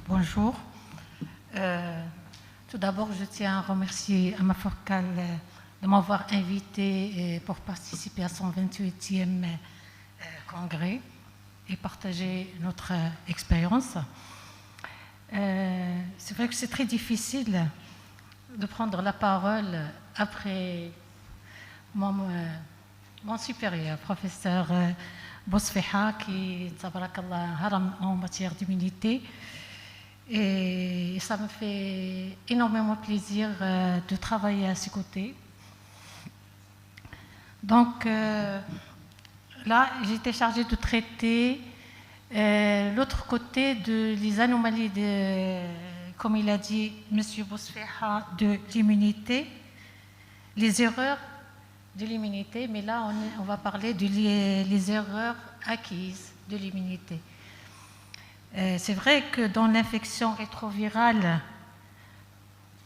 Bonjour. Tout d'abord, je tiens à remercier Ama Forcal de m'avoir invité pour participer à son 28e congrès et partager notre expérience. C'est vrai que c'est très difficile de prendre la parole après mon supérieur, professeur Bosfeha, qui tabarakallah haram en matière d'immunité. Et ça me fait énormément plaisir de travailler à ses côtés. Donc là, j'étais chargée de traiter l'autre côté des anomalies, comme il a dit M. Bosfeha, de l'immunité, les erreurs de l'immunité, mais là on va parler des erreurs acquises de l'immunité. C'est vrai que dans l'infection rétrovirale,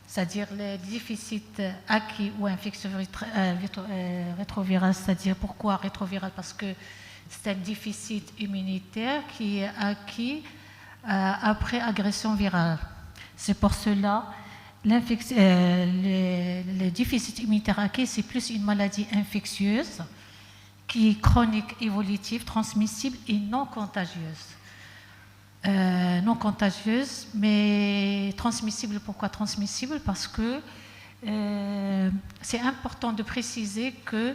c'est-à-dire les déficits acquis ou infection rétrovirale, c'est-à-dire pourquoi rétrovirale? Parce que c'est un déficit immunitaire qui est acquis après agression virale. C'est pour cela le déficit immunitaire acquis, c'est plus une maladie infectieuse qui est chronique, évolutive, transmissible et non contagieuse. Non contagieuse, mais transmissible. Pourquoi transmissible? Parce que c'est important de préciser que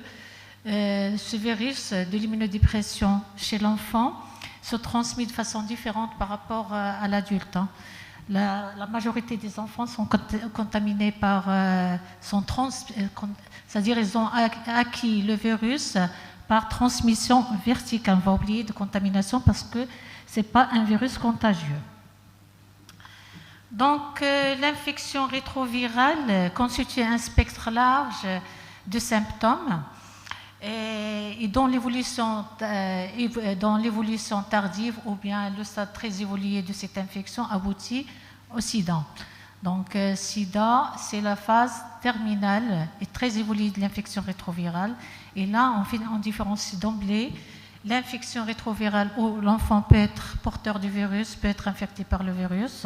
ce virus de l'immunodépression chez l'enfant se transmet de façon différente par rapport à l'adulte. La majorité des enfants sont contaminés par c'est-à-dire ils ont acquis le virus par transmission verticale. On va oublier de contamination parce que ce n'est pas un virus contagieux. Donc, l'infection rétrovirale constitue un spectre large de symptômes et dans l'évolution tardive ou bien le stade très évolué de cette infection aboutit au sida. Donc, sida, c'est la phase terminale et très évoluée de l'infection rétrovirale. Et là, on différencie d'emblée l'infection rétrovirale où l'enfant peut être porteur du virus, peut être infecté par le virus,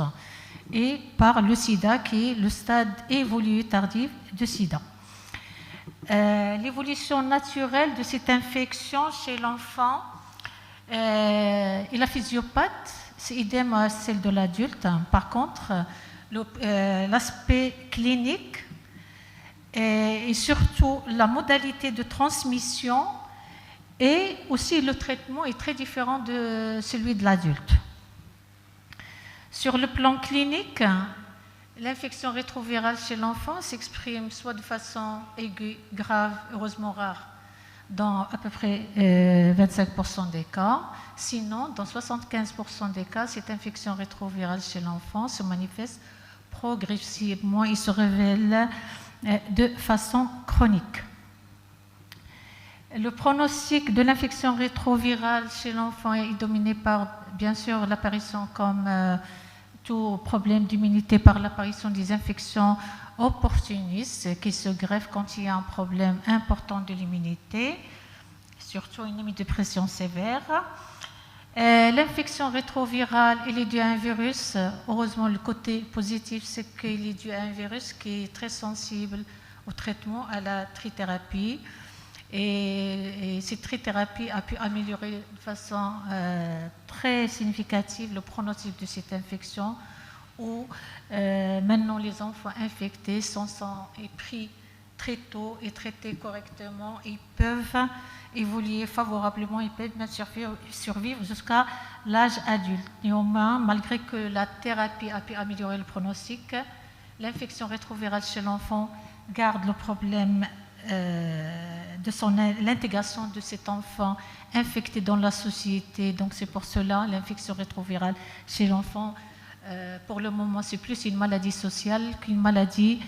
et par le sida qui est le stade évolué tardif de sida. L'évolution naturelle de cette infection chez l'enfant et la physiopathe, c'est idem à celle de l'adulte. Par contre, l'aspect clinique et surtout la modalité de transmission et aussi le traitement est très différent de celui de l'adulte. Sur le plan clinique, l'infection rétrovirale chez l'enfant s'exprime soit de façon aiguë, grave, heureusement rare, dans à peu près 25% des cas. Sinon, dans 75% des cas, cette infection rétrovirale chez l'enfant se manifeste progressivement et se révèle de façon chronique. Le pronostic de l'infection rétrovirale chez l'enfant est dominé par, bien sûr, l'apparition, comme tout problème d'immunité, par l'apparition des infections opportunistes qui se greffent quand il y a un problème important de l'immunité, surtout une immunodépression sévère. L'infection rétrovirale, elle est due à un virus. Heureusement, le côté positif, c'est qu'il est dû à un virus qui est très sensible au traitement, à la trithérapie. Et cette trithérapie a pu améliorer de façon très significative le pronostic de cette infection où maintenant les enfants infectés sont pris très tôt et traités correctement. Ils peuvent évoluer favorablement, ils peuvent survivre jusqu'à l'âge adulte. Néanmoins, malgré que la thérapie a pu améliorer le pronostic, l'infection rétrovirale chez l'enfant garde le problème de l'intégration de cet enfant infecté dans la société. Donc c'est pour cela l'infection rétrovirale chez l'enfant, pour le moment, c'est plus une maladie sociale qu'une maladie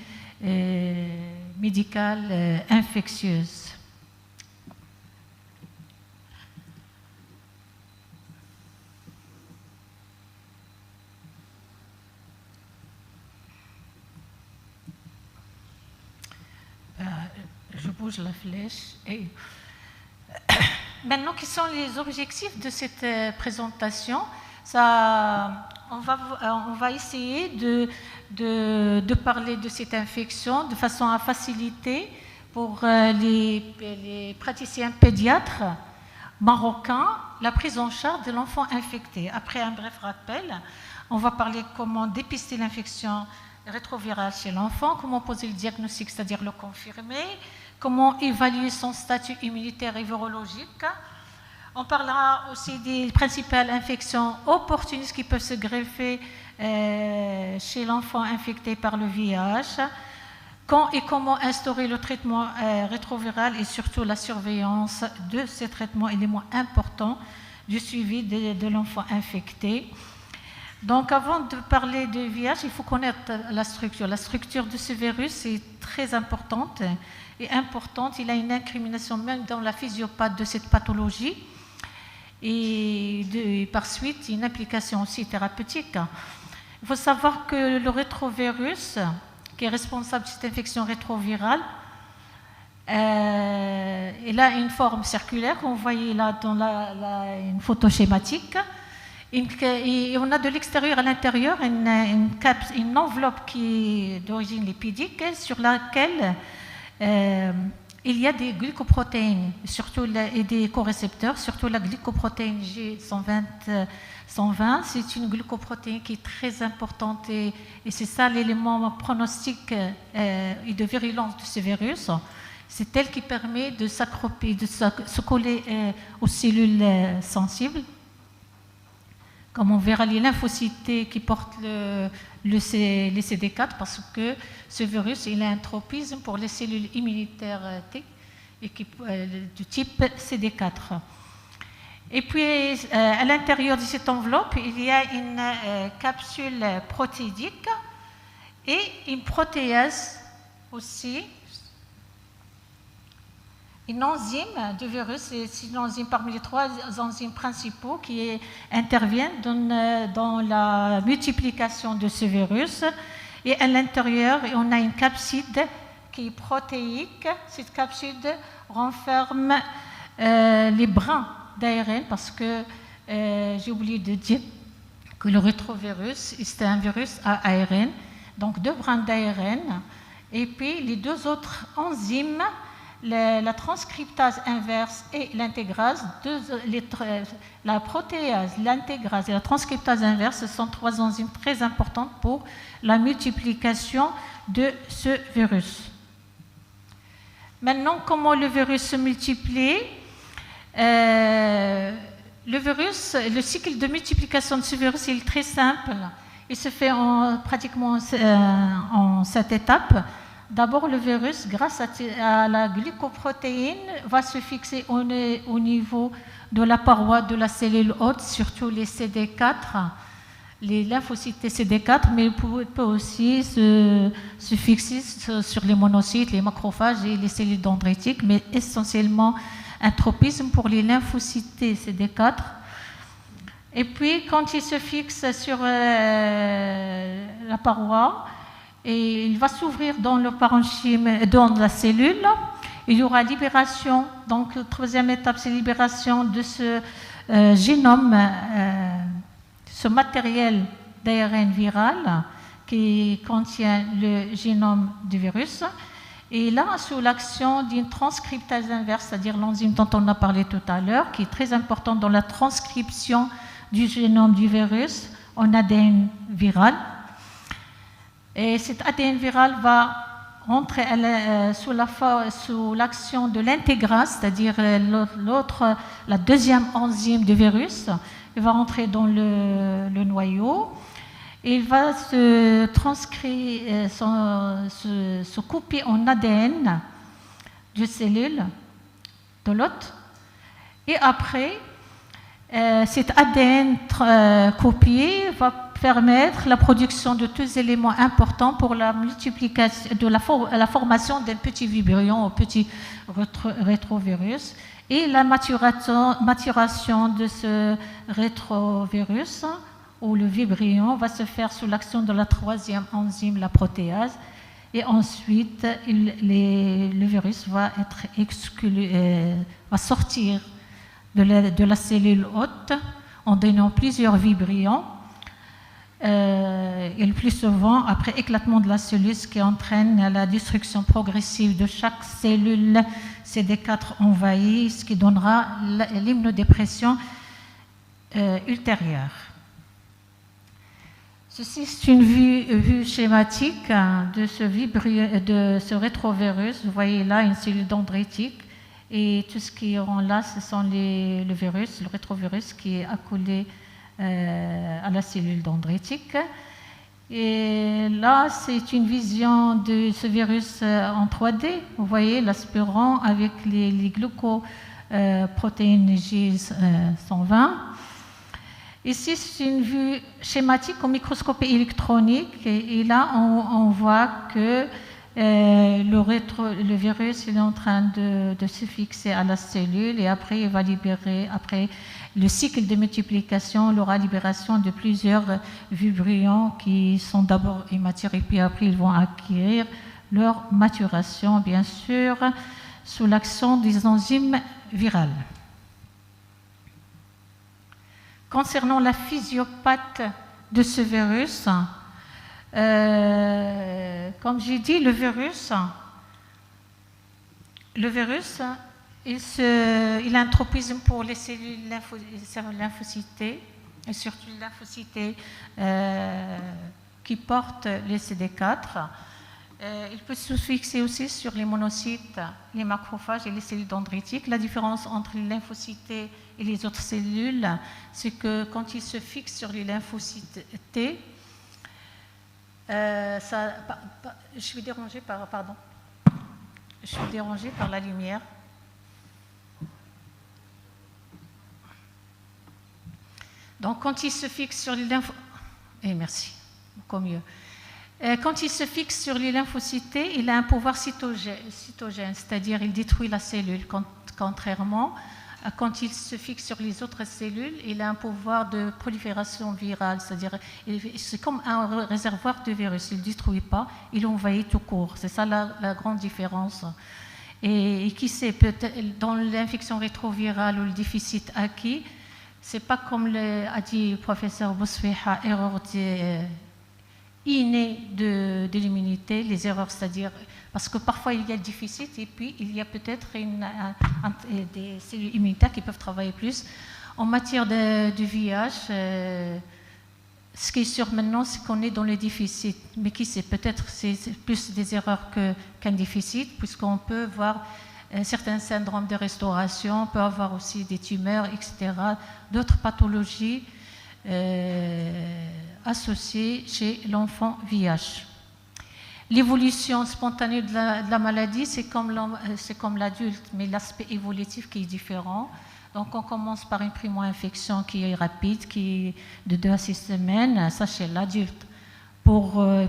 médicale infectieuse. Je bouge la flèche. Et maintenant, quels sont les objectifs de cette présentation? Ça on va essayer de parler de cette infection de façon à faciliter pour les praticiens pédiatres marocains la prise en charge de l'enfant infecté. Après un bref rappel, on va parler comment dépister l'infection rétrovirale chez l'enfant, comment poser le diagnostic, c'est-à-dire le confirmer, comment évaluer son statut immunitaire et virologique. On parlera aussi des principales infections opportunistes qui peuvent se greffer chez l'enfant infecté par le VIH, quand et comment instaurer le traitement rétroviral et surtout la surveillance de ces traitements, élément important du suivi de l'enfant infecté. Donc avant de parler de VIH, il faut connaître la structure. La structure de ce virus est très importante et importante. Il a une incrimination même dans la physiopathie de cette pathologie et par suite une application aussi thérapeutique. Il faut savoir que le rétrovirus, qui est responsable de cette infection rétrovirale, il a une forme circulaire qu'on voyait là dans une photo schématique. Et on a de l'extérieur à l'intérieur une enveloppe qui est d'origine lipidique sur laquelle il y a des glycoprotéines surtout et des corécepteurs, surtout la glycoprotéine G120. C'est une glycoprotéine qui est très importante et c'est ça l'élément pronostic et de virulence de ce virus. C'est elle qui permet de s'accroupir, de se coller aux cellules sensibles. Comme on verra les lymphocytes qui portent les CD4 parce que ce virus il a un tropisme pour les cellules immunitaires T et du type CD4. Et puis à l'intérieur de cette enveloppe, il y a une capsule protéidique et une protéase aussi. Une enzyme du virus, c'est une enzyme parmi les 3 enzymes principaux qui interviennent dans la multiplication de ce virus. Et à l'intérieur, on a une capside qui est protéique. Cette capside renferme les brins d'ARN parce que j'ai oublié de dire que le rétrovirus, c'est un virus à ARN, donc 2 brins d'ARN. Et puis les 2 autres enzymes, la transcriptase inverse et l'intégrase, la protéase, l'intégrase et la transcriptase inverse, ce sont 3 enzymes très importantes pour la multiplication de ce virus. Maintenant, comment le virus se multiplie? Le cycle de multiplication de ce virus est très simple. Il se fait pratiquement en 7 étapes. D'abord, le virus, grâce à la glycoprotéine, va se fixer au niveau de la paroi de la cellule hôte, surtout les CD4, les lymphocytes CD4, mais il peut aussi se fixer sur les monocytes, les macrophages et les cellules dendritiques, mais essentiellement un tropisme pour les lymphocytes CD4. Et puis, quand il se fixe sur la paroi, et il va s'ouvrir dans le parenchyme, dans la cellule. Il y aura libération. Donc, la 3e étape, c'est libération de ce génome, ce matériel d'ARN viral qui contient le génome du virus. Et là, sous l'action d'une transcriptase inverse, c'est-à-dire l'enzyme dont on a parlé tout à l'heure, qui est très importante dans la transcription du génome du virus en ADN viral. Et cet ADN viral va rentrer sous l'action de l'intégrase, c'est-à-dire la 2e enzyme du virus. Il va rentrer dans le noyau et il va se transcrire, se couper en ADN de cellules de l'hôte. Et après, cet ADN copié va permettre la production de 2 éléments importants pour la multiplication, la formation d'un petit vibrion ou petit rétrovirus et la maturation de ce rétrovirus ou le vibrion va se faire sous l'action de la 3e enzyme, la protéase, et ensuite le virus va être exclu, va sortir de la cellule hôte en donnant plusieurs vibrions. et le plus souvent après éclatement de la cellule, ce qui entraîne la destruction progressive de chaque cellule CD4 envahie, ce qui donnera l'immunodépression ultérieure. Ceci, c'est une vue schématique de ce rétrovirus. Vous voyez là une cellule dendritique et tout ce qui est là, ce sont le virus, le rétrovirus qui est accolé à la cellule dendritique. Et là, c'est une vision de ce virus en 3D. Vous voyez l'aspirant avec les glucoprotéines J120. Ici, c'est une vue schématique au microscope électronique. Et là, on voit que le virus il est en train de se fixer à la cellule et après, il va libérer, après le cycle de multiplication, il aura libération de plusieurs vibrions qui sont d'abord immatures et puis après, ils vont acquérir leur maturation, bien sûr, sous l'action des enzymes virales. Concernant la physiopathie de ce virus, comme j'ai dit, le virus il a un tropisme pour les cellules lymphocytées, et surtout les lymphocytes qui portent les CD4. Il peut se fixer aussi sur les monocytes, les macrophages et les cellules dendritiques. La différence entre les lymphocytes et les autres cellules, c'est que quand il se fixe sur les lymphocytes T, je suis dérangée par la lumière. Donc, quand il se fixe sur les lymphocytes, merci, beaucoup mieux. Quand il se fixe sur les lymphocytes, il a un pouvoir cytogène, c'est-à-dire il détruit la cellule, contrairement à quand il se fixe sur les autres cellules, il a un pouvoir de prolifération virale, c'est-à-dire c'est comme un réservoir de virus, il ne détruit pas, il envahit tout court. C'est ça la grande différence. Et qui sait, peut-être dans l'infection rétrovirale ou le déficit acquis, c'est pas comme a dit le professeur Bousfiha, erreur innée de l'immunité, les erreurs, c'est-à-dire parce que parfois il y a le déficit et puis il y a peut-être des cellules immunitaires qui peuvent travailler plus. En matière de VIH, ce qui est sûr maintenant, c'est qu'on est dans le déficit, mais qui sait, peut-être c'est plus des erreurs qu'un déficit, puisqu'on peut voir certains syndromes de restauration, on peut avoir aussi des tumeurs, etc., d'autres pathologies associées chez l'enfant VIH. L'évolution spontanée de la maladie, c'est comme l'adulte, mais l'aspect évolutif qui est différent. Donc on commence par une primo-infection qui est rapide, qui est de 2 à 6 semaines, ça chez l'adulte.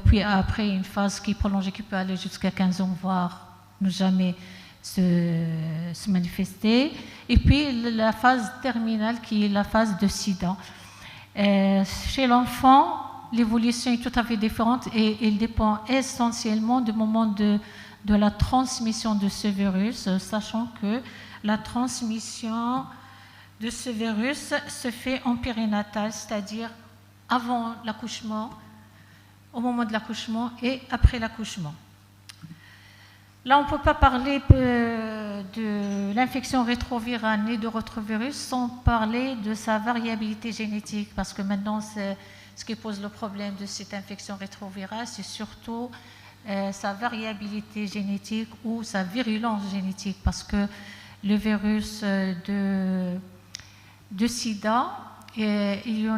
Puis après une phase qui est prolongée, qui peut aller jusqu'à 15 ans, voire ne jamais se manifester. Et puis la phase terminale qui est la phase de SIDA. Chez l'enfant, l'évolution est tout à fait différente et elle dépend essentiellement du moment de la transmission de ce virus, sachant que la transmission de ce virus se fait en périnatal, c'est-à-dire avant l'accouchement, au moment de l'accouchement et après l'accouchement. Là, on ne peut pas parler de l'infection rétrovirale ni de rétrovirus sans parler de sa variabilité génétique, parce que maintenant, ce qui pose le problème de cette infection rétrovirale, c'est surtout sa variabilité génétique ou sa virulence génétique, parce que le virus de SIDA, il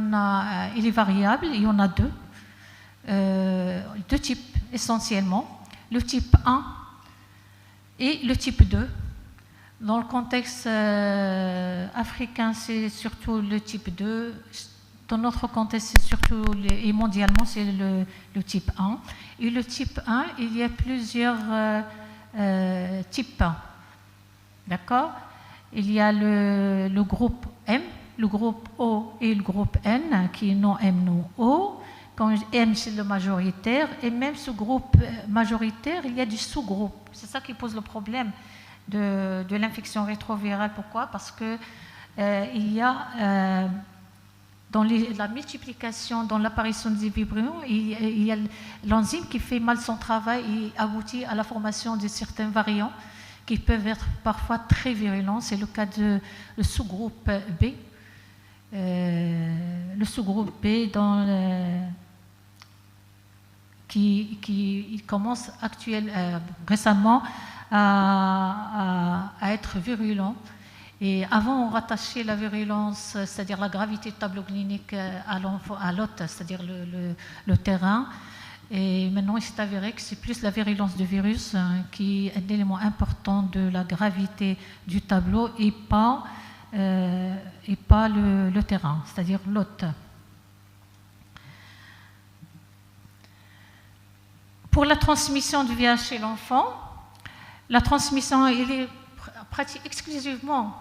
est variable, il y en a deux types essentiellement, le type 1 et le type 2. Dans le contexte africain, c'est surtout le type 2. Dans notre contexte, c'est surtout, et mondialement, c'est le type 1. Et le type 1, il y a plusieurs types. D'accord? Il y a le groupe M, le groupe O et le groupe N, qui est non M, non O. Quand M, c'est le majoritaire. Et même ce groupe majoritaire, il y a du sous-groupe. C'est ça qui pose le problème de l'infection rétrovirale. Pourquoi? Parce que il y a dans la multiplication, dans l'apparition des vibrilons, il y a l'enzyme qui fait mal son travail et aboutit à la formation de certains variants qui peuvent être parfois très virulents. C'est le cas du sous-groupe B. Le sous-groupe B qui commence récemment à être virulent. Et avant, on rattachait la virulence, c'est-à-dire la gravité du tableau clinique à l'hôte, c'est-à-dire le terrain. Et maintenant, il s'est avéré que c'est plus la virulence du virus qui est un élément important de la gravité du tableau et pas le terrain, c'est-à-dire l'hôte. Pour la transmission du VIH chez l'enfant, la transmission est pratique exclusivement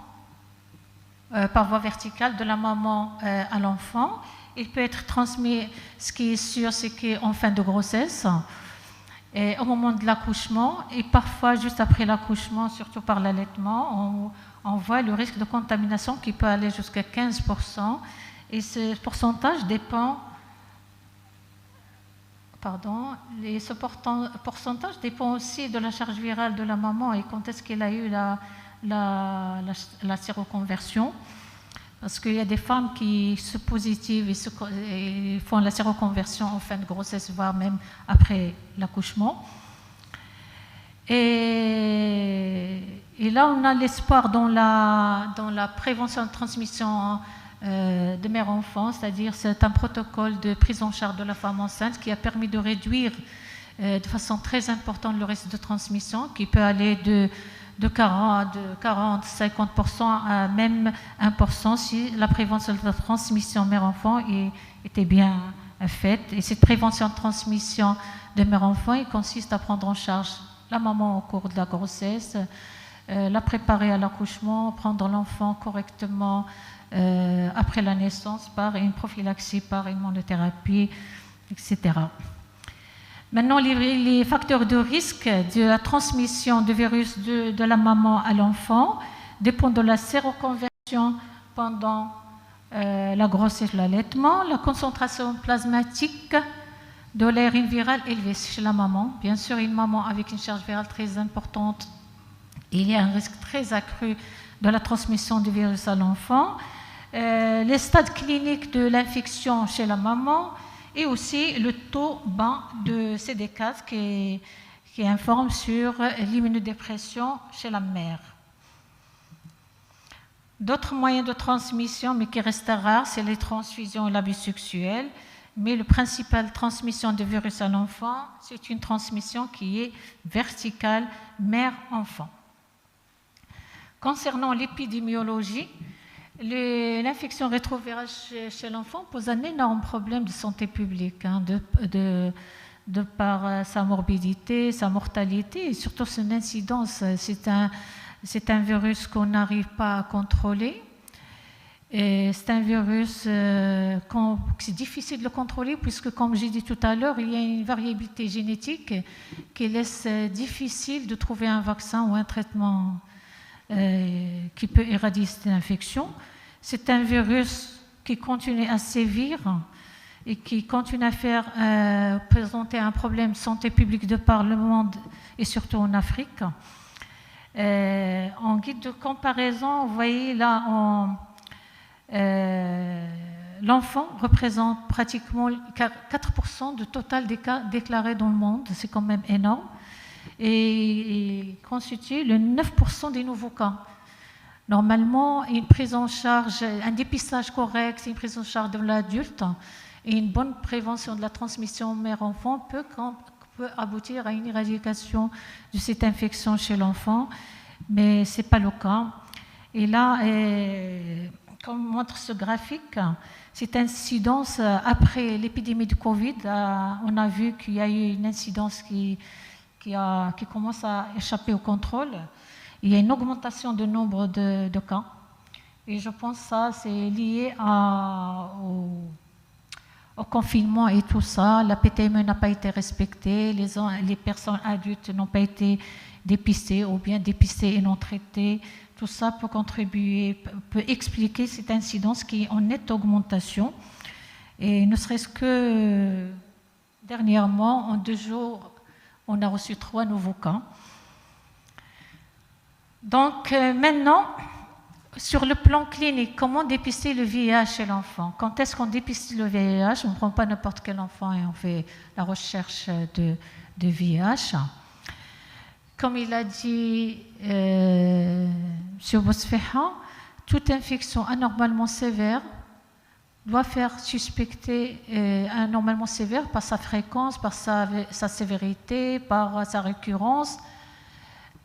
par voie verticale de la maman à l'enfant. Il peut être transmis, ce qui est sûr, c'est qu'en fin de grossesse, et au moment de l'accouchement, et parfois juste après l'accouchement, surtout par l'allaitement, on voit le risque de contamination qui peut aller jusqu'à 15%. Et ce pourcentage dépend... Et ce pourcentage dépend aussi de la charge virale de la maman et quand est-ce qu'elle a eu la séroconversion. Parce qu'il y a des femmes qui se positivent et font la séroconversion en fin de grossesse, voire même après l'accouchement. Et là, on a l'espoir dans la prévention de transmission de mère-enfant, c'est-à-dire c'est un protocole de prise en charge de la femme enceinte qui a permis de réduire de façon très importante le risque de transmission qui peut aller de 40-50% à même 1% si la prévention de la transmission mère-enfant était bien faite. Et cette prévention de transmission de mère-enfant consiste à prendre en charge la maman au cours de la grossesse, la préparer à l'accouchement, prendre l'enfant correctement après la naissance par une prophylaxie, par une immunothérapie, etc. Maintenant, les facteurs de risque de la transmission du virus de la maman à l'enfant dépendent de la séroconversion pendant la grossesse et l'allaitement, la concentration plasmatique de l'ARN viral élevée chez la maman. Bien sûr, une maman avec une charge virale très importante, il y a un risque très accru de la transmission du virus à l'enfant. Les stades cliniques de l'infection chez la maman et aussi le taux bas de CD4 qui informe sur l'immunodépression chez la mère. D'autres moyens de transmission, mais qui restent rares, c'est les transfusions et l'abus sexuel. Mais la principale transmission du virus à l'enfant, c'est une transmission qui est verticale mère-enfant. Concernant l'épidémiologie, l'infection rétrovirale chez l'enfant pose un énorme problème de santé publique, de par sa morbidité, sa mortalité et surtout son incidence. C'est un virus qu'on n'arrive pas à contrôler. C'est un virus c'est difficile de le contrôler puisque, comme j'ai dit tout à l'heure, il y a une variabilité génétique qui laisse difficile de trouver un vaccin ou un traitement qui peut éradiquer cette infection. C'est un virus qui continue à sévir et qui continue à présenter un problème de santé publique de par le monde et surtout en Afrique. En guide de comparaison, vous voyez là, l'enfant représente pratiquement 4% du total des cas déclarés dans le monde, c'est quand même énorme. Et constitue le 9% des nouveaux cas. Normalement, une prise en charge, un dépistage correct, une prise en charge de l'adulte et une bonne prévention de la transmission mère-enfant peut aboutir à une éradication de cette infection chez l'enfant, mais ce n'est pas le cas. Et là, comme montre ce graphique, cette incidence après l'épidémie de Covid, on a vu qu'il y a eu une incidence qui commence à échapper au contrôle. Il y a une augmentation du nombre de cas. Et je pense que ça, c'est lié au confinement et tout ça. La PTME n'a pas été respectée, les personnes adultes n'ont pas été dépistées ou bien dépistées et non traitées. tout ça peut contribuer, peut expliquer cette incidence qui est en nette augmentation. Et ne serait-ce que dernièrement, en 2 jours, on a reçu 3 nouveaux cas. Donc maintenant, sur le plan clinique, comment dépister le VIH chez l'enfant? Quand est-ce qu'on dépiste le VIH? On ne prend pas n'importe quel enfant et on fait la recherche de VIH. Comme il a dit M. Bosfeha, toute infection anormalement sévère doit faire suspecter anormalement sévère par sa fréquence, par sa sévérité, par sa récurrence,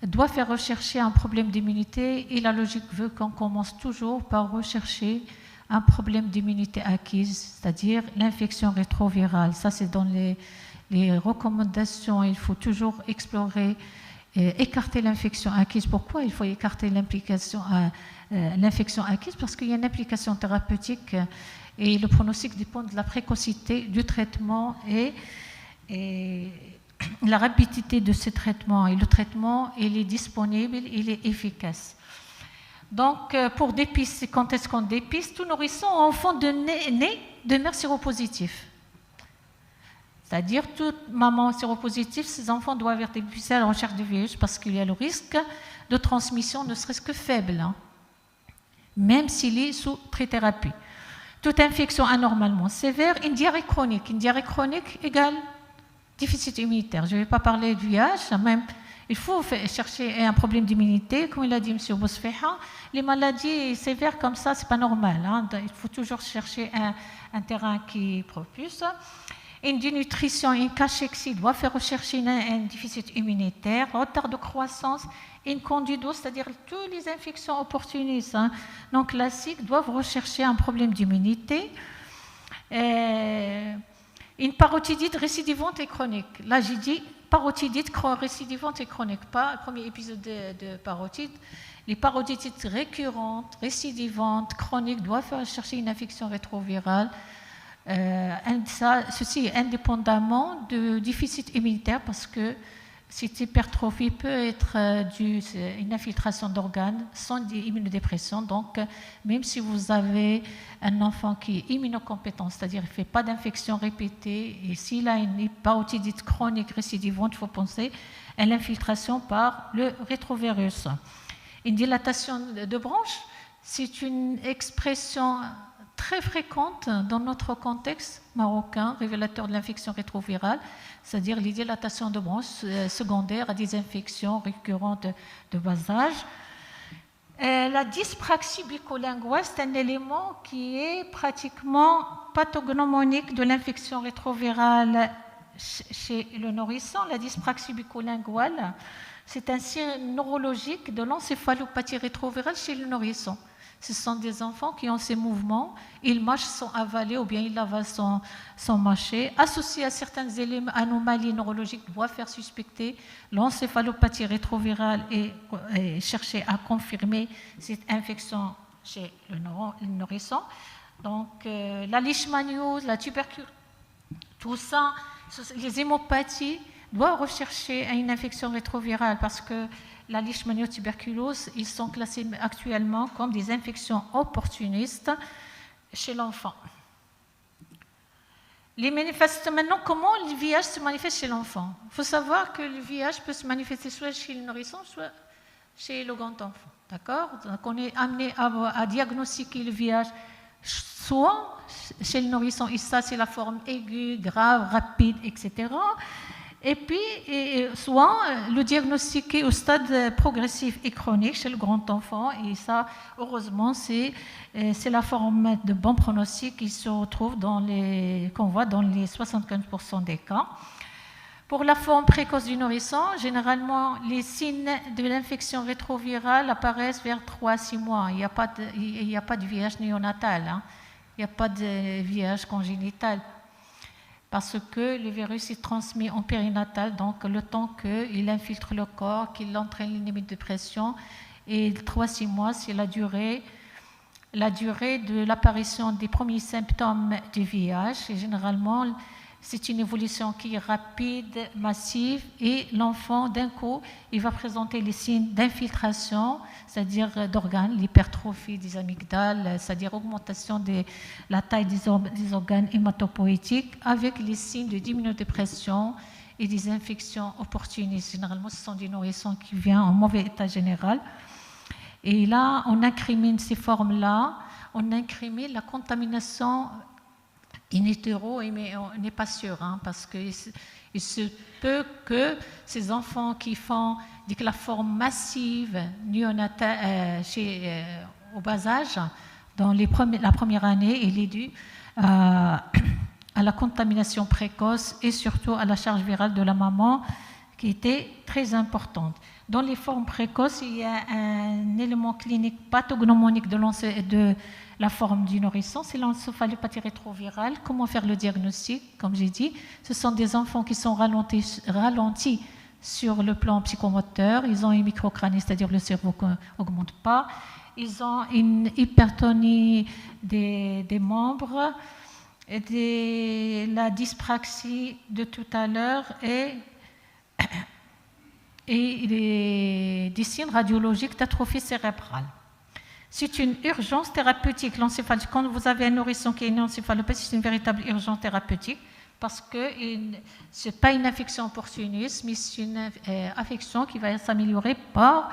doit faire rechercher un problème d'immunité, et la logique veut qu'on commence toujours par rechercher un problème d'immunité acquise, c'est-à-dire l'infection rétrovirale. Ça, c'est dans les recommandations. Il faut toujours explorer, écarter l'infection acquise. Pourquoi il faut écarter l'infection acquise? Parce qu'il y a une implication thérapeutique et le pronostic dépend de la précocité du traitement et la rapidité de ce traitement. Et le traitement, il est disponible, il est efficace. Donc, pour dépister, quand est-ce qu'on dépiste? Tout nourrisson ou enfant né de mère séropositive. C'est-à-dire, toute maman séropositive, ses enfants doivent être dépistés à la recherche du VIH parce qu'il y a le risque de transmission, ne serait-ce que faible, hein, même s'il est sous trithérapie. Toute infection anormalement sévère, une diarrhée chronique. Une diarrhée chronique égale déficit immunitaire. Je ne vais pas parler du VIH, même il faut chercher un problème d'immunité. Comme il a dit M. Bosfeha, les maladies sévères comme ça, ce n'est pas normal. Hein. Il faut toujours chercher un terrain qui est propice. Une dénutrition, une cachexie doit faire rechercher un déficit immunitaire, retard de croissance, une candidose, c'est-à-dire toutes les infections opportunistes, hein, non classiques, doivent rechercher un problème d'immunité. Une parotidite récidivante et chronique. Là, j'ai dit parotidite récidivante et chronique, pas le premier épisode de parotite. Les parotidites récurrentes, récidivantes, chroniques doivent faire chercher une infection rétrovirale. Ceci est indépendamment du déficit immunitaire parce que cette hypertrophie peut être due à une infiltration d'organes sans immunodépression. Donc, même si vous avez un enfant qui est immunocompétent, c'est-à-dire qu'il ne fait pas d'infection répétée, et s'il a une parotidite chronique récidivante, il faut penser à l'infiltration par le rétrovirus. Une dilatation de bronche, c'est une expression très fréquente dans notre contexte marocain, révélateur de l'infection rétrovirale, c'est-à-dire les dilatations de bronches secondaires à des infections récurrentes de bas âge. La dyspraxie buccolinguale, c'est un élément qui est pratiquement pathognomonique de l'infection rétrovirale chez le nourrisson. La dyspraxie buccolinguale, c'est un signe neurologique de l'encéphalopathie rétrovirale chez le nourrisson. Ce sont des enfants qui ont ces mouvements, ils mâchent sans avaler ou bien ils avalent sans mâcher, associés à certaines anomalies neurologiques, doivent faire suspecter l'encéphalopathie rétrovirale et chercher à confirmer cette infection chez le nourrisson. Donc la leishmaniose, la tuberculose, tout ça, les hémopathies doivent rechercher une infection rétrovirale parce que la leishmaniotuberculose, ils sont classés actuellement comme des infections opportunistes chez l'enfant. Les manifestations, maintenant, comment le VIH se manifeste chez l'enfant? Il faut savoir que le VIH peut se manifester soit chez le nourrisson, soit chez le grand enfant. D'accord? Donc, on est amené à diagnostiquer le VIH soit chez le nourrisson, et ça, c'est la forme aiguë, grave, rapide, etc. Et puis, soit le diagnostiquer au stade progressif et chronique chez le grand enfant. Et ça, heureusement, c'est la forme de bon pronostic qui se retrouve qu'on voit dans les 75% des cas. Pour la forme précoce du nourrisson, généralement, les signes de l'infection rétrovirale apparaissent vers 3 à 6 mois. Il n'y a pas de VIH néonatal, hein. Il n'y a pas de VIH congénital. Parce que le virus est transmis en périnatal, donc le temps qu'il infiltre le corps, qu'il entraîne une limite de pression, et 3-6 mois, c'est la durée de l'apparition des premiers symptômes du VIH. Et généralement, c'est une évolution qui est rapide, massive, et l'enfant, d'un coup, il va présenter les signes d'infiltration, c'est-à-dire d'organes, l'hypertrophie des amygdales, c'est-à-dire augmentation de la taille des organes hématopoïétiques, avec les signes de d'immunodépression et des infections opportunistes. Généralement, ce sont des nourrissons qui viennent en mauvais état général. Et là, on incrimine ces formes-là, on incrimine la contamination in utero, mais on n'est pas sûr, parce qu'il se peut que ces enfants qui font la forme massive néonatale au bas âge, dans la première année, il est dû à la contamination précoce et surtout à la charge virale de la maman qui était très importante. Dans les formes précoces, il y a un élément clinique pathognomonique de la forme du nourrisson, c'est l'encéphalopathie rétrovirale. Comment faire le diagnostic? Comme j'ai dit, ce sont des enfants qui sont ralentis sur le plan psychomoteur, ils ont une microcranie, c'est-à-dire le cerveau n'augmente pas, ils ont une hypertonie des membres, la dyspraxie de tout à l'heure et des signes radiologiques d'atrophie cérébrale. C'est une urgence thérapeutique. Quand vous avez un nourrisson qui est une encéphalopathie, c'est une véritable urgence thérapeutique parce que ce n'est pas une infection opportuniste, mais c'est une affection qui va s'améliorer par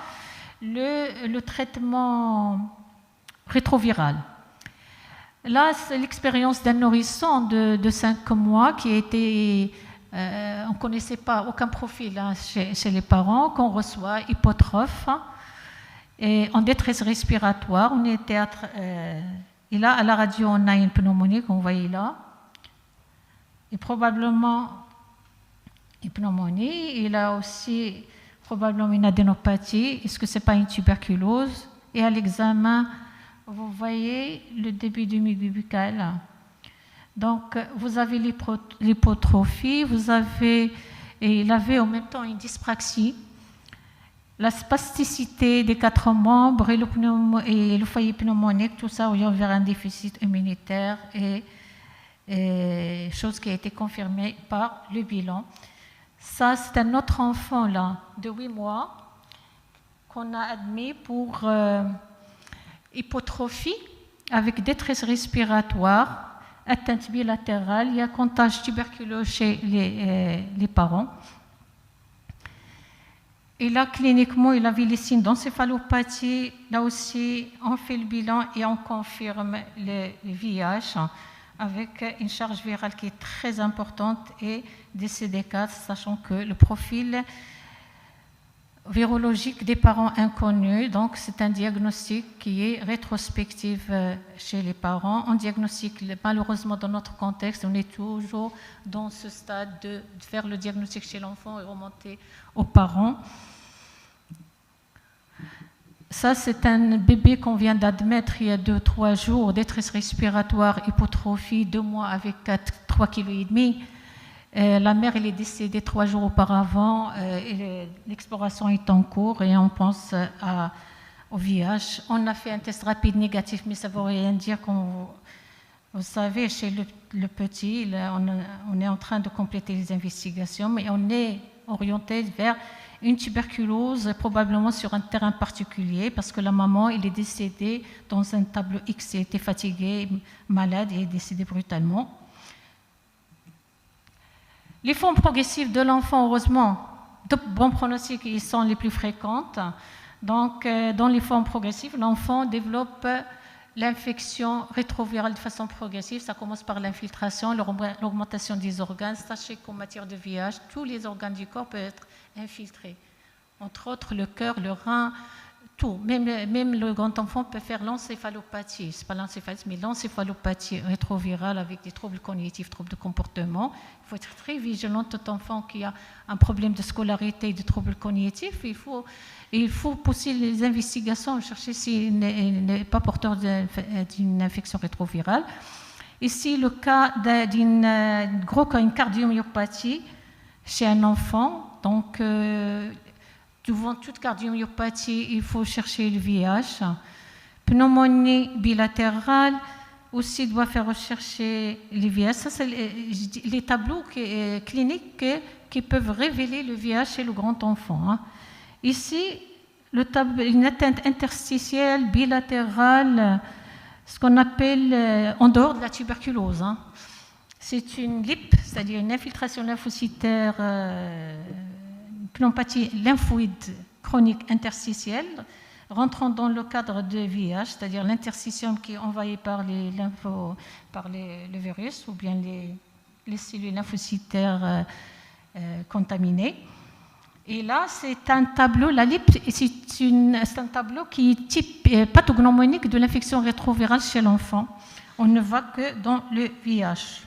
le traitement rétroviral. Là, c'est l'expérience d'un nourrisson de 5 mois qui a été... on ne connaissait pas aucun profil chez les parents, qu'on reçoit hypotrophe et en détresse respiratoire. On était et là, à la radio, on a une pneumonie, comme vous voyez là, et probablement une pneumonie. Il a aussi probablement une adénopathie. Est-ce que ce n'est pas une tuberculose? Et à l'examen, vous voyez le début du milieu buccal. Donc, vous avez l'hypotrophie, et il avait en même temps une dyspraxie, la spasticité des 4 membres et le foyer pneumonique, tout ça oriente vers un déficit immunitaire et chose qui a été confirmée par le bilan. Ça, c'est un autre enfant là, de 8 mois qu'on a admis pour hypotrophie avec détresse respiratoire, atteinte bilatérale, il y a contagion tuberculeuse chez les parents. Et là, cliniquement, il avait les signes d'encéphalopathie. Là aussi, on fait le bilan et on confirme le VIH avec une charge virale qui est très importante et des CD4, sachant que le profil virologique des parents inconnus, donc c'est un diagnostic qui est rétrospectif chez les parents. On diagnostique, malheureusement dans notre contexte, on est toujours dans ce stade de faire le diagnostic chez l'enfant et remonter aux parents. Ça, c'est un bébé qu'on vient d'admettre il y a 2-3 jours, détresse respiratoire, hypotrophie, 2 mois avec 3,5 kg. La mère, elle est décédée 3 jours auparavant. L'exploration est en cours et on pense au VIH. On a fait un test rapide négatif, mais ça ne veut rien dire. Vous savez, chez le petit, là, on est en train de compléter les investigations, mais on est orienté vers une tuberculose, probablement sur un terrain particulier, parce que la maman, elle est décédée dans un tableau X. Elle était fatiguée, malade et est décédée brutalement. Les formes progressives de l'enfant, heureusement, de bons pronostics, ils sont les plus fréquentes. Donc, dans les formes progressives, l'enfant développe l'infection rétrovirale de façon progressive. Ça commence par l'infiltration, l'augmentation des organes. Sachez qu'en matière de VIH, tous les organes du corps peuvent être infiltrés. Entre autres, le cœur, le rein, tout. Même le grand enfant peut faire l'encéphalopathie. Ce n'est pas l'encéphalitis, mais l'encéphalopathie rétrovirale avec des troubles cognitifs, troubles de comportement. Il faut être très vigilant. Tout enfant qui a un problème de scolarité et de troubles cognitifs, il faut pousser les investigations, chercher s'il n'est pas porteur d'une infection rétrovirale. Ici, le cas d'une cardiomyopathie chez un enfant. Donc, devant toute cardiomyopathie, il faut chercher le VIH. Pneumonie bilatérale, aussi doit faire rechercher les VIH. Ça, c'est les tableaux cliniques qui peuvent révéler le VIH chez le grand enfant. Hein. Ici, une atteinte interstitielle, bilatérale, ce qu'on appelle en dehors de la tuberculose. Hein. C'est une LIP, c'est-à-dire une infiltration lymphocytaire, pneumopathie lymphoïde chronique interstitielle, rentrant dans le cadre de VIH, c'est-à-dire l'interstitium qui est envahi par le virus ou bien les cellules lymphocytaires contaminées. Et là, c'est un tableau, la LIP, c'est un tableau qui est type pathognomonique de l'infection rétrovirale chez l'enfant. On ne voit que dans le VIH.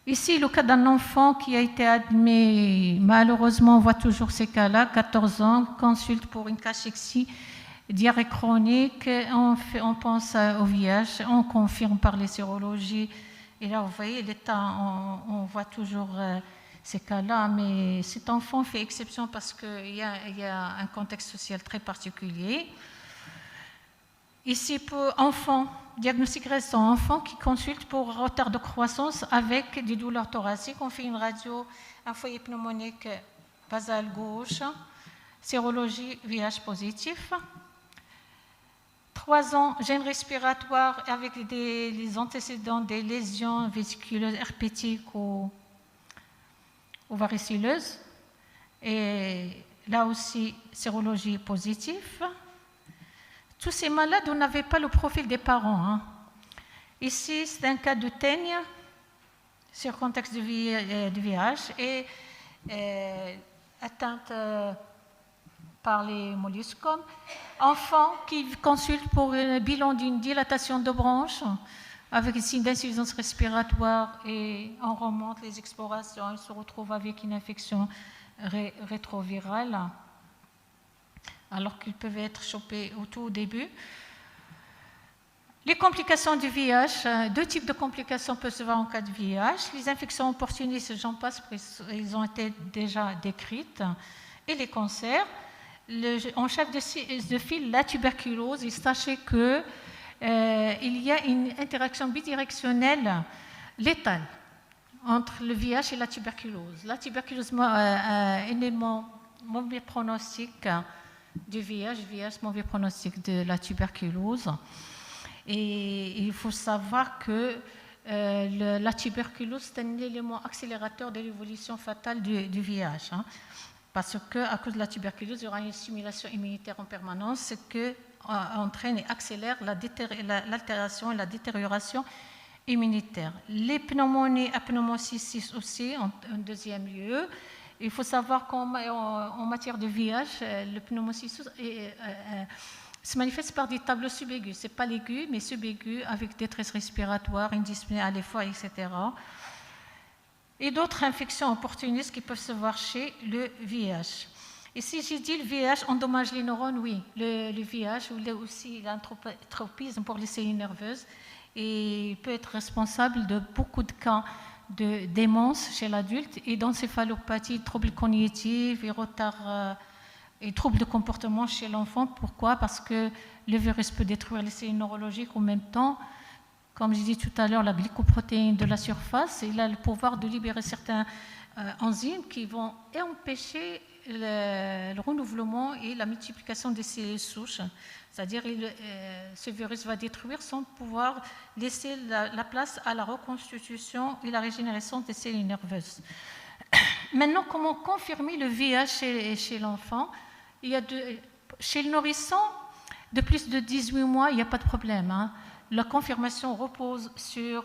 Ici, le cas d'un enfant qui a été admis, malheureusement, on voit toujours ces cas-là, 14 ans, consulte pour une cachexie, diarrhée chronique, on pense au VIH, on confirme par les sérologies. Et là, vous voyez, on voit toujours ces cas-là, mais cet enfant fait exception parce qu'il y a un contexte social très particulier. Ici, pour enfants, diagnostic récent, enfant qui consulte pour retard de croissance avec des douleurs thoraciques. On fait une radio, un foyer pneumonique basal gauche, sérologie VIH positif. 3 ans, gène respiratoire avec les antécédents des lésions vésiculeuses herpétiques ou varicelleuses. Et là aussi, sérologie positive. Tous ces malades, on n'avait pas le profil des parents. Hein. Ici, c'est un cas de teigne sur contexte de VIH et atteinte par les molluscums. Enfant qui consulte pour un bilan d'une dilatation de branche avec des signes d'insuffisance respiratoire et on remonte les explorations, il se retrouve avec une infection rétrovirale, alors qu'ils peuvent être chopés au tout début. Les complications du VIH, 2 types de complications peuvent se voir en cas de VIH. Les infections opportunistes, j'en passe, ils ont été déjà décrites, et les cancers. En chef de file, la tuberculose, et sachez qu'il y a une interaction bidirectionnelle létale entre le VIH et la tuberculose. La tuberculose, élément mauvais pronostic du VIH, mauvais pronostic de la tuberculose. Et il faut savoir que la tuberculose, c'est un élément accélérateur de l'évolution fatale du VIH. Hein, parce qu'à cause de la tuberculose, il y aura une stimulation immunitaire en permanence, ce qui entraîne et accélère l'altération et la détérioration immunitaire. Les pneumonies à pneumocystis aussi, en deuxième lieu. Il faut savoir qu'en matière de VIH, le pneumocystis se manifeste par des tableaux subaigus. Ce n'est pas l'aigu, mais subaigu, avec détresse respiratoire, une dyspnée à l'effort, etc. Et d'autres infections opportunistes qui peuvent se voir chez le VIH. Et si j'ai dit le VIH endommage les neurones, oui, le VIH ou aussi l'anthropisme pour les cellules nerveuses et peut être responsable de beaucoup de cas de démence chez l'adulte et d'encéphalopathie, troubles cognitifs et retard et troubles de comportement chez l'enfant. Pourquoi? Parce que le virus peut détruire les cellules neurologiques en même temps. Comme je disais tout à l'heure, la glycoprotéine de la surface, il a le pouvoir de libérer certains enzymes qui vont empêcher le renouvellement et la multiplication des cellules souches. C'est-à-dire ce virus va détruire sans pouvoir laisser la place à la reconstitution et la régénérescence des cellules nerveuses. Maintenant, comment confirmer le VIH chez l'enfant? Chez le nourrisson, de plus de 18 mois, il n'y a pas de problème. Hein. La confirmation repose sur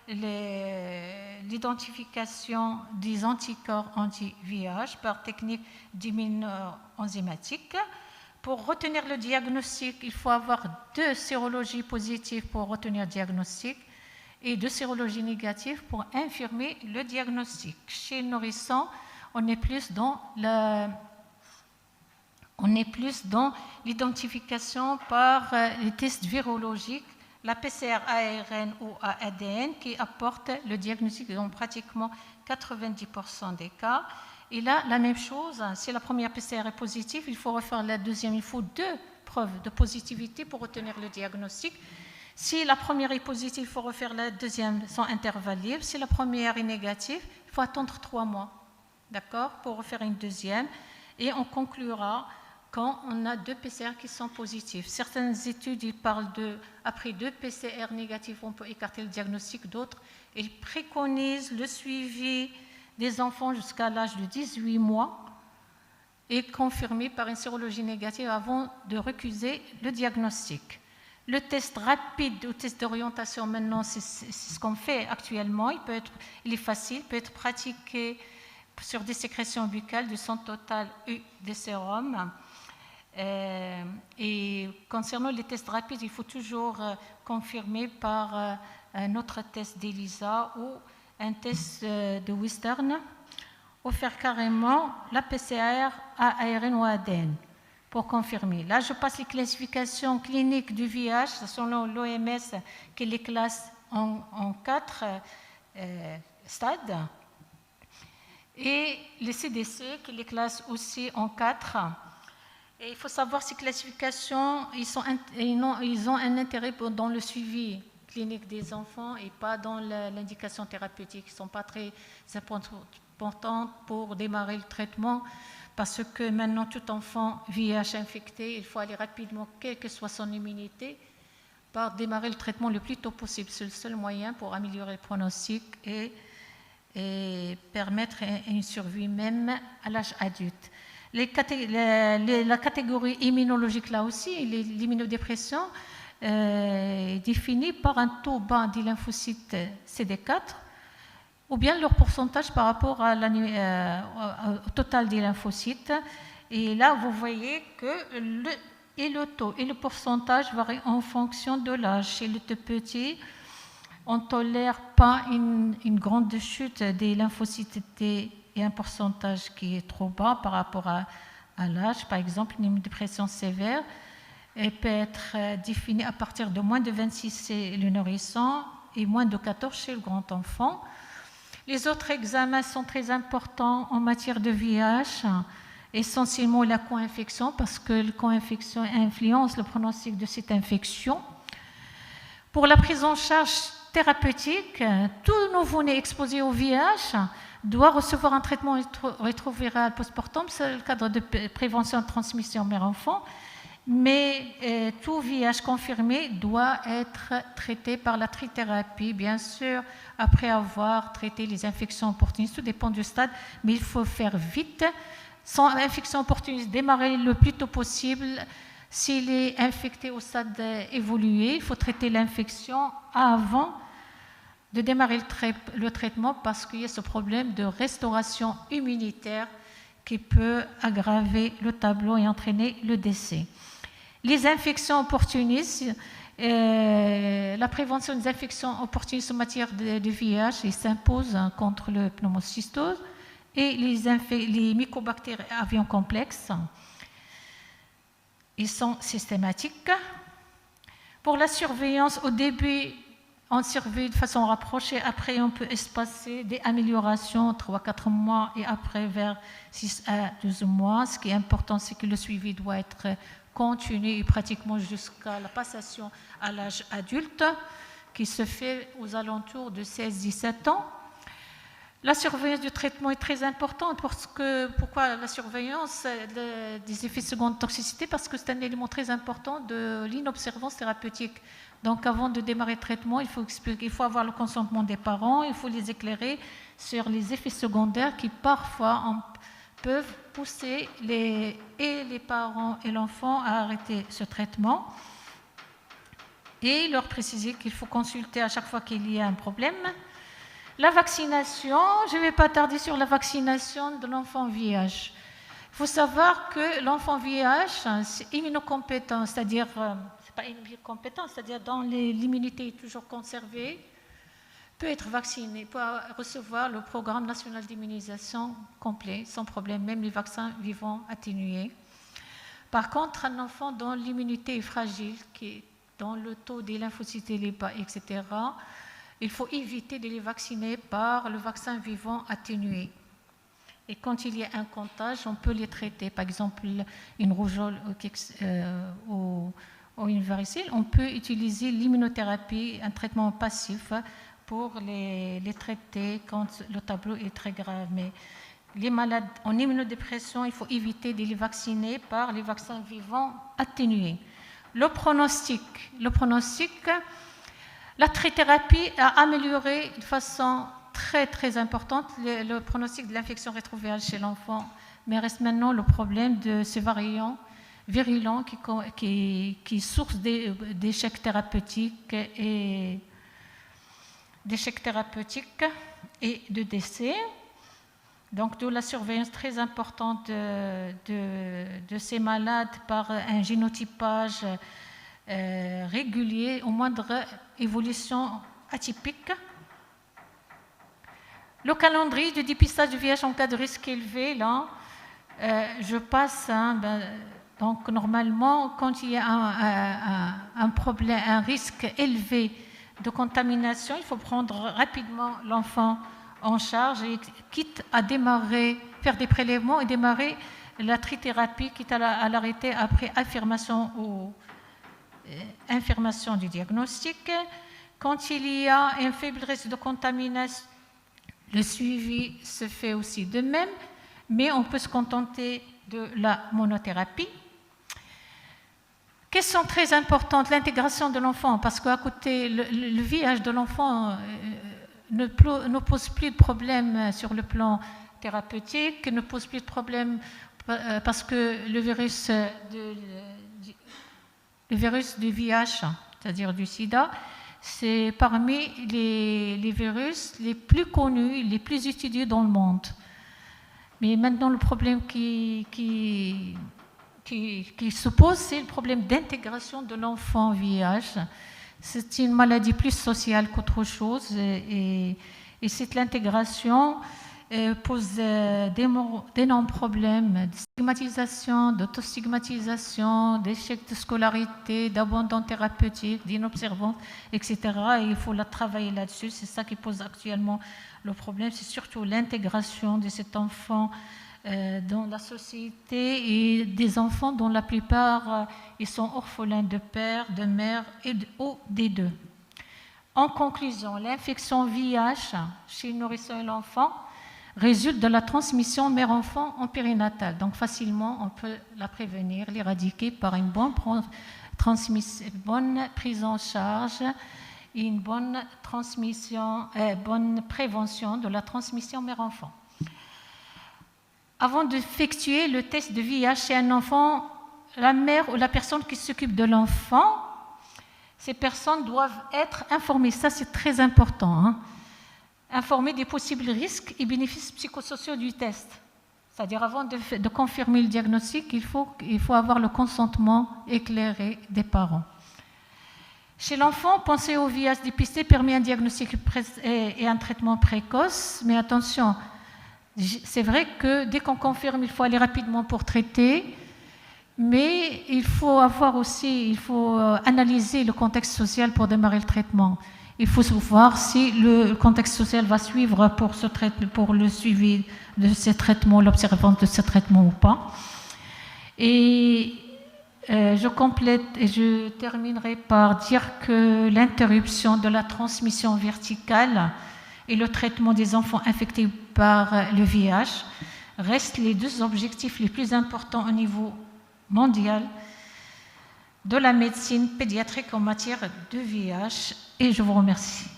l'identification des anticorps anti-VIH par technique d'immunoenzymatique. Pour retenir le diagnostic, il faut avoir 2 sérologies positives pour retenir le diagnostic et 2 sérologies négatives pour infirmer le diagnostic. Chez le nourrisson, on est plus dans l'identification par les tests virologiques, la PCR ARN ou ADN qui apporte le diagnostic dans pratiquement 90% des cas. Et là, la même chose, si la première PCR est positive, il faut refaire la deuxième. Il faut 2 preuves de positivité pour retenir le diagnostic. Si la première est positive, il faut refaire la deuxième sans intervalle libre. Si la première est négative, il faut attendre 3 mois, d'accord, pour refaire une deuxième. Et on conclura quand on a 2 PCR qui sont positifs. Certaines études, ils parlent après 2 PCR négatifs, on peut écarter le diagnostic. D'autres, ils préconisent le suivi des enfants jusqu'à l'âge de 18 mois et confirmé par une sérologie négative avant de recuser le diagnostic. Le test rapide ou test d'orientation, maintenant, c'est ce qu'on fait actuellement. Il est facile, peut être pratiqué sur des sécrétions buccales du sang total U des sérums. Et concernant les tests rapides, il faut toujours confirmer par un autre test d'ELISA ou un test de Western ou faire carrément la PCR à ARN ou ADN pour confirmer. Là, je passe les classifications cliniques du VIH selon l'OMS qui les classe en 4 stades et les CDC qui les classe aussi en 4. Et il faut savoir ces classifications, ils ont un intérêt dans le suivi clinique des enfants et pas dans l'indication thérapeutique. Ils ne sont pas très importants pour démarrer le traitement parce que maintenant, tout enfant VIH infecté, il faut aller rapidement, quelle que soit son immunité, par démarrer le traitement le plus tôt possible. C'est le seul moyen pour améliorer le pronostic et permettre une survie même à l'âge adulte. La catégorie immunologique, là aussi, l'immunodépression est définie par un taux bas des lymphocytes CD4 ou bien leur pourcentage par rapport au total des lymphocytes. Et là, vous voyez que le taux et le pourcentage varient en fonction de l'âge. Chez le tout petit, on ne tolère pas une grande chute des lymphocytes T et un pourcentage qui est trop bas par rapport à l'âge. Par exemple, une dépression sévère elle peut être définie à partir de moins de 26 chez le nourrisson et moins de 14 chez le grand enfant. Les autres examens sont très importants en matière de VIH, essentiellement la co-infection, parce que la co-infection influence le pronostic de cette infection. Pour la prise en charge thérapeutique, tout nouveau-né exposé au VIH doit recevoir un traitement rétroviral postpartum, c'est le cadre de prévention de transmission mère-enfant, mais tout VIH confirmé doit être traité par la trithérapie, bien sûr, après avoir traité les infections opportunistes, tout dépend du stade, mais il faut faire vite. Sans infection opportuniste, démarrer le plus tôt possible. S'il est infecté au stade évolué, il faut traiter l'infection avant de démarrer le traitement parce qu'il y a ce problème de restauration immunitaire qui peut aggraver le tableau et entraîner le décès. Les infections opportunistes, la prévention des infections opportunistes en matière de VIH s'impose contre le pneumocystose et les mycobactères avions complexes. Ils sont systématiques. Pour la surveillance, au début, on surveille de façon rapprochée. Après, on peut espacer des améliorations, 3-4 mois, et après, vers 6 à 12 mois. Ce qui est important, c'est que le suivi doit être continu pratiquement jusqu'à la passation à l'âge adulte, qui se fait aux alentours de 16-17 ans. La surveillance du traitement est très importante parce que, pourquoi la surveillance des effets secondaires de toxicité? Parce que c'est un élément très important de l'inobservance thérapeutique. Donc avant de démarrer le traitement, il faut avoir le consentement des parents, il faut les éclairer sur les effets secondaires qui parfois peuvent pousser les parents et l'enfant à arrêter ce traitement et leur préciser qu'il faut consulter à chaque fois qu'il y a un problème. La vaccination, je ne vais pas tarder sur la vaccination de l'enfant VIH. Il faut savoir que l'enfant VIH, c'est immunocompétent, c'est-à-dire, c'est pas immunocompétent, c'est-à-dire dont l'immunité est toujours conservée, peut être vacciné, peut recevoir le programme national d'immunisation complet, sans problème, même les vaccins vivants atténués. Par contre, un enfant dont l'immunité est fragile, dont le taux des lymphocytes est bas, etc., il faut éviter de les vacciner par le vaccin vivant atténué. Et quand il y a un contagion, on peut les traiter. Par exemple, une rougeole ou une varicelle, on peut utiliser l'immunothérapie, un traitement passif pour les traiter quand le tableau est très grave. Mais les malades en immunodépression, il faut éviter de les vacciner par les vaccins vivants atténués. Le pronostic, la trithérapie a amélioré de façon très très importante le pronostic de l'infection rétrovirale chez l'enfant, mais reste maintenant le problème de ces variants virulents qui source d'échecs thérapeutiques et de décès. Donc, de la surveillance très importante de ces malades par un génotypage régulier aux moindres évolutions atypiques. Le calendrier de dépistage du VIH en cas de risque élevé, là, je passe. Donc, normalement, quand il y a un problème, un risque élevé de contamination, il faut prendre rapidement l'enfant en charge, et quitte à faire des prélèvements et démarrer la trithérapie, quitte à l'arrêter après affirmation du diagnostic. Quand il y a un faible risque de contamination, le suivi se fait aussi de même, mais on peut se contenter de la monothérapie. Question très importante, l'intégration de l'enfant, parce qu'à côté, le VIH de l'enfant ne pose plus de problème sur le plan thérapeutique, ne pose plus de problème parce que le virus du VIH, c'est-à-dire du sida, c'est parmi les virus les plus connus, les plus étudiés dans le monde. Mais maintenant, le problème qui se pose, c'est le problème d'intégration de l'enfant VIH. C'est une maladie plus sociale qu'autre chose, et cette l'intégration pose d'énormes problèmes de stigmatisation, d'autostigmatisation, d'échec de scolarité, d'abandon thérapeutique, d'inobservance, etc. Et il faut travailler là-dessus. C'est ça qui pose actuellement le problème. C'est surtout l'intégration de cet enfant dans la société, et des enfants dont la plupart ils sont orphelins de père, de mère ou des deux. En conclusion, l'infection VIH chez le nourrisson et l'enfant résulte de la transmission mère-enfant en périnatal. Donc facilement, on peut la prévenir, l'éradiquer par une bonne prise en charge et une bonne prévention de la transmission mère-enfant. Avant d'effectuer le test de VIH chez un enfant, la mère ou la personne qui s'occupe de l'enfant, ces personnes doivent être informées. Ça, c'est très important. Informées des possibles risques et bénéfices psychosociaux du test. C'est-à-dire, avant de confirmer le diagnostic, il faut avoir le consentement éclairé des parents. Chez l'enfant, penser au VIH dépisté permet un diagnostic et un traitement précoce, mais attention, c'est vrai que dès qu'on confirme, il faut aller rapidement pour traiter, mais il faut analyser le contexte social pour démarrer le traitement. Il faut voir si le contexte social va suivre pour le suivi de ces traitements, l'observance de ces traitements ou pas. Et je complète et je terminerai par dire que l'interruption de la transmission verticale et le traitement des enfants infectés par le VIH restent les deux objectifs les plus importants au niveau mondial de la médecine pédiatrique en matière de VIH. Et je vous remercie.